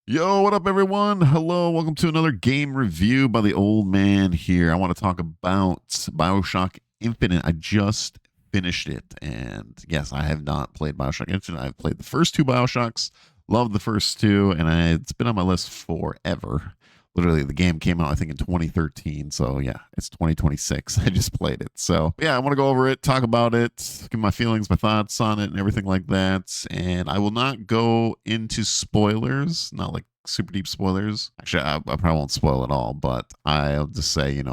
Yo, what up, everyone? Hello, welcome to another game review by the old man here. I want to talk about BioShock Infinite. I just finished it, and yes, I have not played BioShock Infinite. I've played the first two BioShocks, loved the first two, and it's been on my list forever. Literally, the game came out, I think, in 2013. So, yeah, it's 2026. I just played it. So, yeah, I want to go over it, talk about it, give my feelings, my thoughts on it, and everything like that. And I will not go into spoilers, not like super deep spoilers. Actually, I probably won't spoil it all, but I'll just say,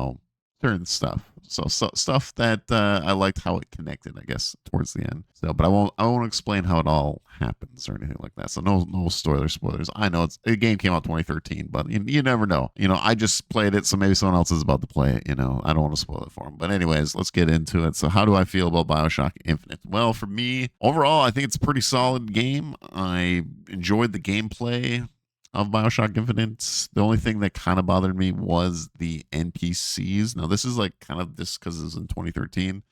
certain stuff. So stuff that I liked how it connected, I guess, towards the end. So, but I won't explain how it all happens or anything like that. So no spoilers. I know the game came out 2013, but you never know. I just played it, so maybe someone else is about to play it. I don't want to spoil it for them. But anyways, let's get into it. So, how do I feel about BioShock Infinite? Well, for me, overall, I think it's a pretty solid game. I enjoyed the gameplay of BioShock Infinite. The only thing that kind of bothered me was the NPCs. Now, this is like kind of just because it was in 2013,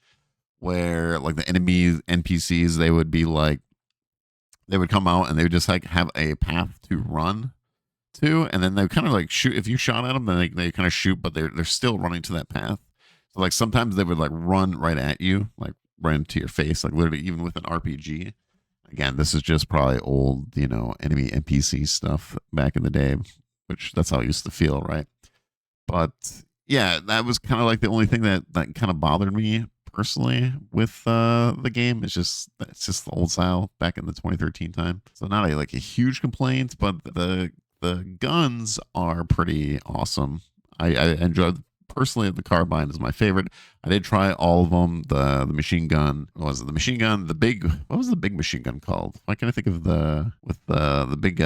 where like the enemy NPCs, they would be like, they would come out and they would just like have a path to run to, and then they kind of like shoot. If you shot at them, then they kind of shoot, but they're still running to that path. So like sometimes they would like run right at you, like right into your face, like literally even with an RPG. Again, this is just probably old, enemy NPC stuff back in the day, which that's how it used to feel, right? But yeah, that was kind of like the only thing that kind of bothered me personally with the game. It's just the old style back in the 2013 time. So not like a huge complaint, but the guns are pretty awesome. I enjoyed personally the carbine is my favorite. I did try all of them. The machine gun, what was it? The machine gun, the big, what was the big machine gun called? Why can't I think of the big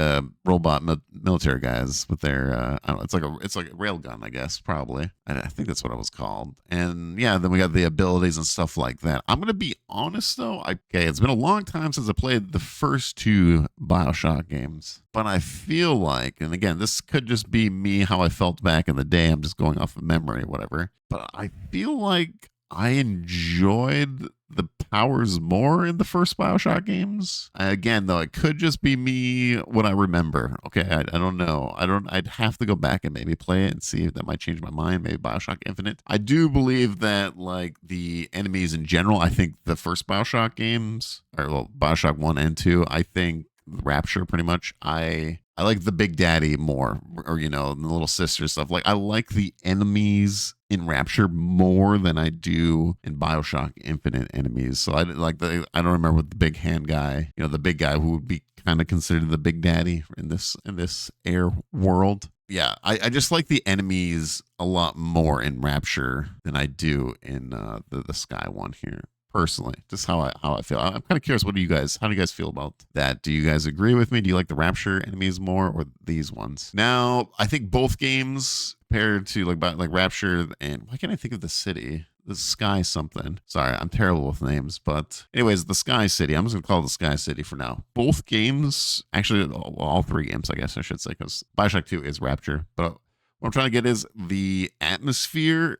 robot military guys with their I don't know, it's like a rail gun, I guess, probably. I think that's what it was called. And yeah, then we got the abilities and stuff like that. I'm gonna be honest though, okay, it's been a long time since I played the first two BioShock games, but I feel like, and again, this could just be me how I felt back in the day. I'm just going off of memory, whatever. But I feel like I enjoyed the powers more in the first Bioshock games. Again, though, it could just be me what I remember. Okay, I don't know. I'd have to go back and maybe play it and see if that might change my mind. Maybe Bioshock Infinite. I do believe that like the enemies in general. I think the first Bioshock games, or well, Bioshock 1 and 2. I think Rapture pretty much. I like the Big Daddy more, or the little sister stuff. Like I like the enemies in Rapture more than I do in Bioshock Infinite enemies. So I don't remember the big hand guy, the big guy who would be kind of considered the Big Daddy in this air world. Yeah, I just like the enemies a lot more in Rapture than I do in the Sky one here personally. Just how I feel. I'm kind of curious. How do you guys feel about that? Do you guys agree with me? Do you like the Rapture enemies more or these ones? Now, I think both games compared to like Rapture, and why can't I think of the city? The Sky something. Sorry, I'm terrible with names. But anyways, the Sky City. I'm just gonna call it the Sky City for now. Both games, actually, all three games, I guess I should say, because Bioshock 2 is Rapture. But what I'm trying to get is the atmosphere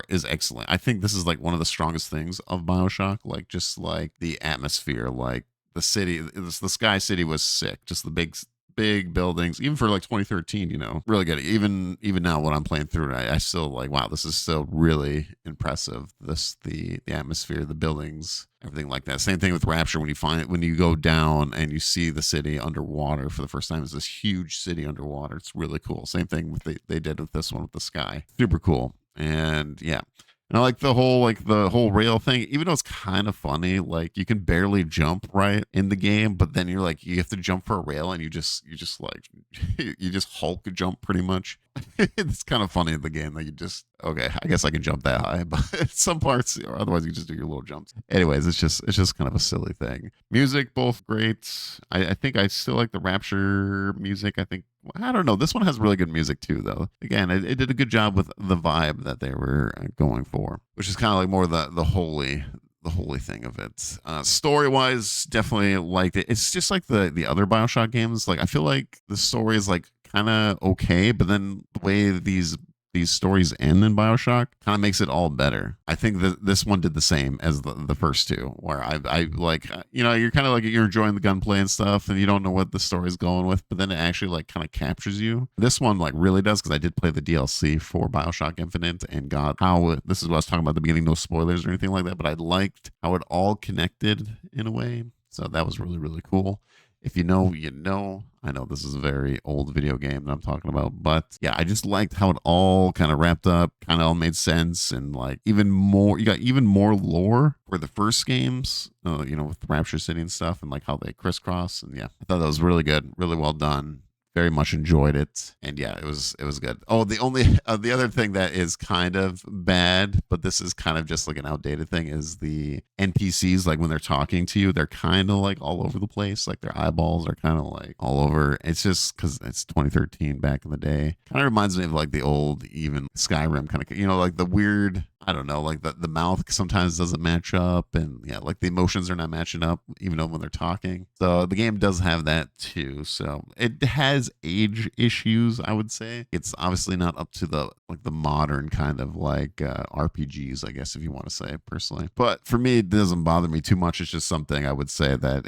is excellent. I think this is like one of the strongest things of BioShock. Like just like the atmosphere, like the city, the Sky City was sick. Just the big buildings, even for like 2013, really good. Even now when I'm playing through it, I still like, wow, this is still really impressive. The atmosphere, the buildings, everything like that. Same thing with Rapture. When you go down and you see the city underwater for the first time, it's this huge city underwater. It's really cool. Same thing with they did with this one with the sky. Super cool. And yeah, and I like the whole rail thing, even though it's kind of funny. Like you can barely jump right in the game, but then you're like you have to jump for a rail, and you just like you just Hulk jump pretty much. It's kind of funny in the game that you just okay. I guess I can jump that high, but some parts, or otherwise you just do your little jumps. Anyways, it's just kind of a silly thing. Music both great. I think I still like the Rapture music. I don't know. This one has really good music too, though. Again, it did a good job with the vibe that they were going for, which is kind of like more the holy thing of it. Story wise, definitely liked it. It's just like the other Bioshock games. Like I feel like the story is like kind of okay, but then the way these these stories end in BioShock kind of makes it all better. I think that this one did the same as the first two, where I like, you're kind of like, you're enjoying the gunplay and stuff, and you don't know what the story's going with, but then it actually like kind of captures you. This one like really does, because I did play the DLC for BioShock Infinite and got how this is what I was talking about at the beginning, no spoilers or anything like that, but I liked how it all connected in a way. So that was really, really cool. If you know, you know. I know this is a very old video game that I'm talking about, but yeah, I just liked how it all kind of wrapped up, kind of all made sense, and like even more, you got even more lore for the first games, with Rapture City and stuff, and like how they crisscross, and yeah, I thought that was really good, really well done. Very much enjoyed it, and yeah, it was good. Oh, the only the other thing that is kind of bad, but this is kind of just like an outdated thing, is the NPCs. Like when they're talking to you, they're kind of like all over the place. Like their eyeballs are kind of like all over. It's just because it's 2013 back in the day. Kind of reminds me of like the old even Skyrim kind of, like the weird. I don't know, like the mouth sometimes doesn't match up, and yeah, like the emotions are not matching up, even though when they're talking. So the game does have that too. So it has age issues, I would say. It's obviously not up to the modern kind of like RPGs, I guess, if you want to say personally. But for me, it doesn't bother me too much. It's just something I would say that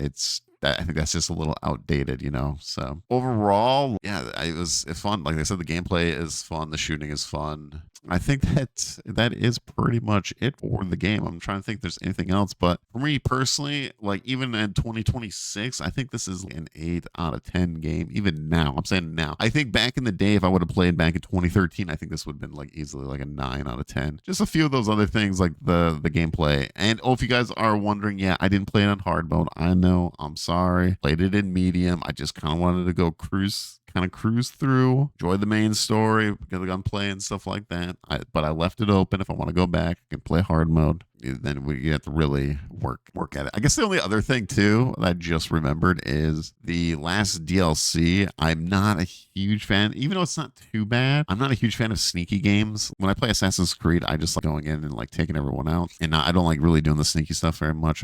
I think that's just a little outdated, So overall, yeah, it's fun. Like I said, the gameplay is fun. The shooting is fun. I think that is pretty much it for the game. I'm trying to think if there's anything else, but for me personally, like even in 2026, I think this is an 8 out of 10 game. Even now, I'm saying now. I think back in the day, if I would have played back in 2013, I think this would have been like easily like a 9 out of 10. Just a few of those other things like the gameplay. And if you guys are wondering, yeah, I didn't play it on hard mode. I know, I'm sorry. Played it in medium. I just kind of wanted to go cruise through, enjoy the main story, get the gunplay and stuff like that. But I left it open. If I want to go back, I can play hard mode. Then you have to really work at it. I guess the only other thing too that I just remembered is the last DLC. I'm not a huge fan, even though it's not too bad. I'm not a huge fan of sneaky games. When I play Assassin's Creed, I just like going in and like taking everyone out, and I don't like really doing the sneaky stuff very much.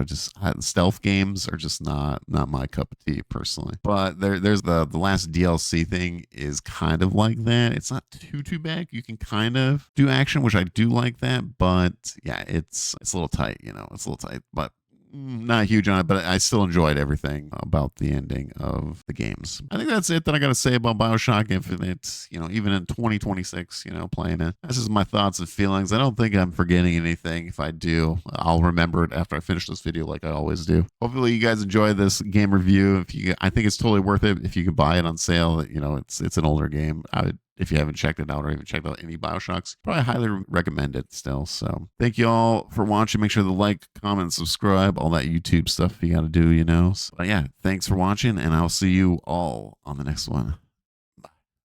Stealth games are just not my cup of tea personally. But there's the last DLC thing is kind of like that. It's not too bad. You can kind of do action, which I do like that, but yeah, it's a little tight, it's a little tight, but not huge on it, but I still enjoyed everything about the ending of the games. I think that's it that I got to say about BioShock Infinite, even in 2026, playing it. That's just my thoughts and feelings. I don't think I'm forgetting anything. If I do, I'll remember it after I finish this video like I always do. Hopefully you guys enjoy this game review. I think it's totally worth it if you can buy it on sale. It's an older game. If you haven't checked it out or even checked out any BioShocks, probably highly recommend it still. So thank you all for watching. Make sure to like, comment, subscribe, all that YouTube stuff you got to do, So, yeah, thanks for watching, and I'll see you all on the next one.